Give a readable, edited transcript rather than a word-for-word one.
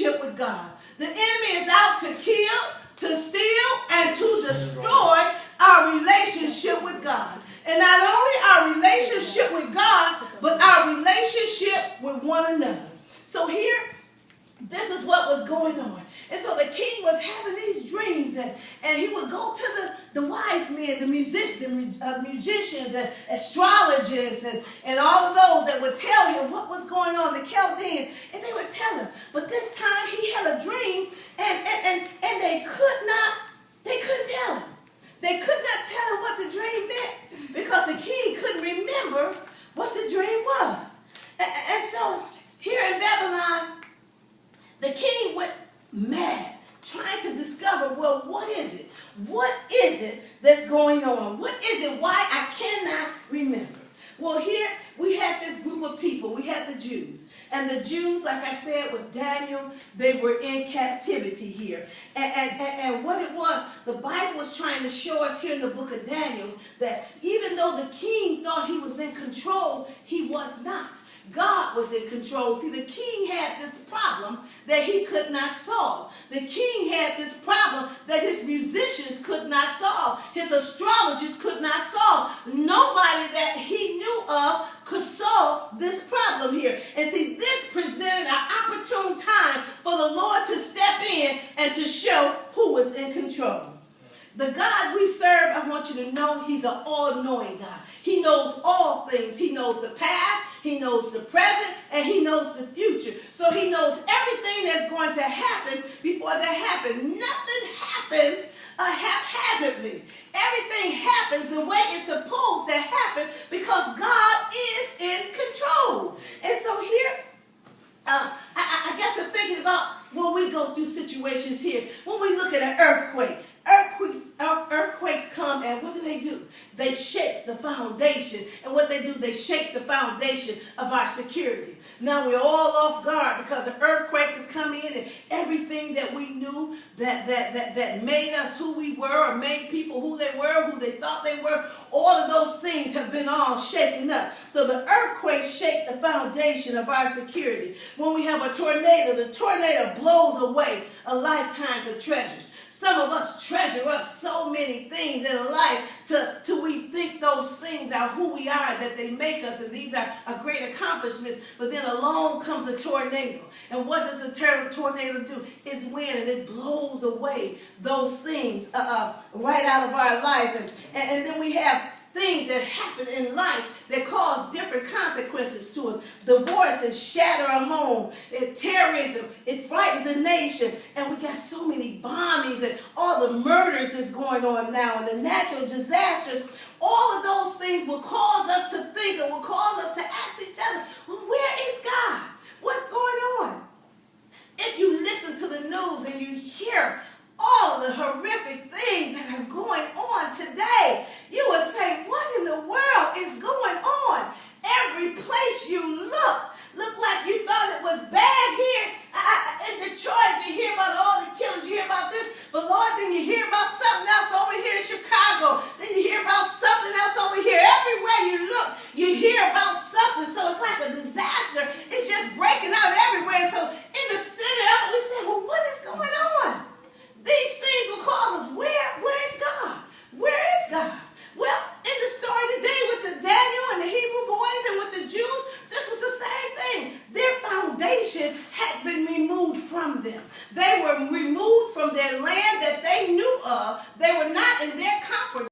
relationship with God. The enemy is out to kill, to steal, and to destroy our relationship with God. And not only our relationship with God, but our relationship with one another. So here, this is what was going on. And so the king was having these dreams, and he would go to the wise men, the musicians, and astrologers, and all of those that would tell him what was going on, the Chaldeans, and they would tell him. But this time he had a dream, and they couldn't tell him. They could not tell him what the dream meant because the king couldn't remember what the dream was. And so here in Babylon, the king went mad, trying to discover, well, what is it? What is it that's going on? What is it? Why I cannot remember? Well, here we have this group of people. We have the Jews. And the Jews, like I said, with Daniel, they were in captivity here. And what it was, the Bible was trying to show us here in the book of Daniel that even though the king thought he was in control, he was not. God was in control. See, the king had this problem that he could not solve. The king had this problem that his musicians could not solve. His astrologers could not solve. Nobody that he knew of could solve this problem here. And see, this presented an opportune time for the Lord to step in and to show who was in control. The God we serve, I want you to know, he's an all-knowing God. He knows all things. He knows the past, he knows the present, and he knows the future. So he knows everything that's going to happen before that happens. Nothing happens haphazardly. Everything happens the way it's supposed to happen because God is in control. And so here, I got to thinking about when we go through situations here. When we look at an earthquake, earthquakes come, and what do? They shake the foundation. And what they do, they shake the foundation of our security. Now we're all off guard because an earthquake is coming in, and everything that we knew that made us who we were, or made people who they were, who they thought they were, all of those things have been all shaken up. So the earthquakes shake the foundation of our security. When we have a tornado, the tornado blows away a lifetime of treasures. Some of us treasure up so many things in life till we think those things are who we are, that they make us, and these are great accomplishments. But then along comes a tornado. And what does a tornado do? It's wind, and it blows away those things right out of our life. And then we have things that happen in life that cause different consequences to us. Divorces shatter a home. Terrorism, it frightens a nation. And we got so many bombings and all the murders that's going on now, and the natural disasters. All of those things will cause us to think, and will cause us to ask each other, well, where is God? What's going on? If you listen to the news and you hear all the horrific things that are going on today, you would say, what in the world is going on? Every place you look like you thought it was bad here. In Detroit, you hear about all the killings, you hear about this, but Lord, then you hear about something else over here in Chicago. Then you hear about something else over here. Everywhere you look, you hear about something. So it's like a disaster. It's just breaking out everywhere. So in the center of it, we say, well, what is going on? These things will cause us, where is God? Where is God? Well, in the story today with the Daniel and the Hebrew boys and with the Jews, this was the same thing. Their foundation had been removed from them. They were removed from their land that they knew of. They were not in their comfort.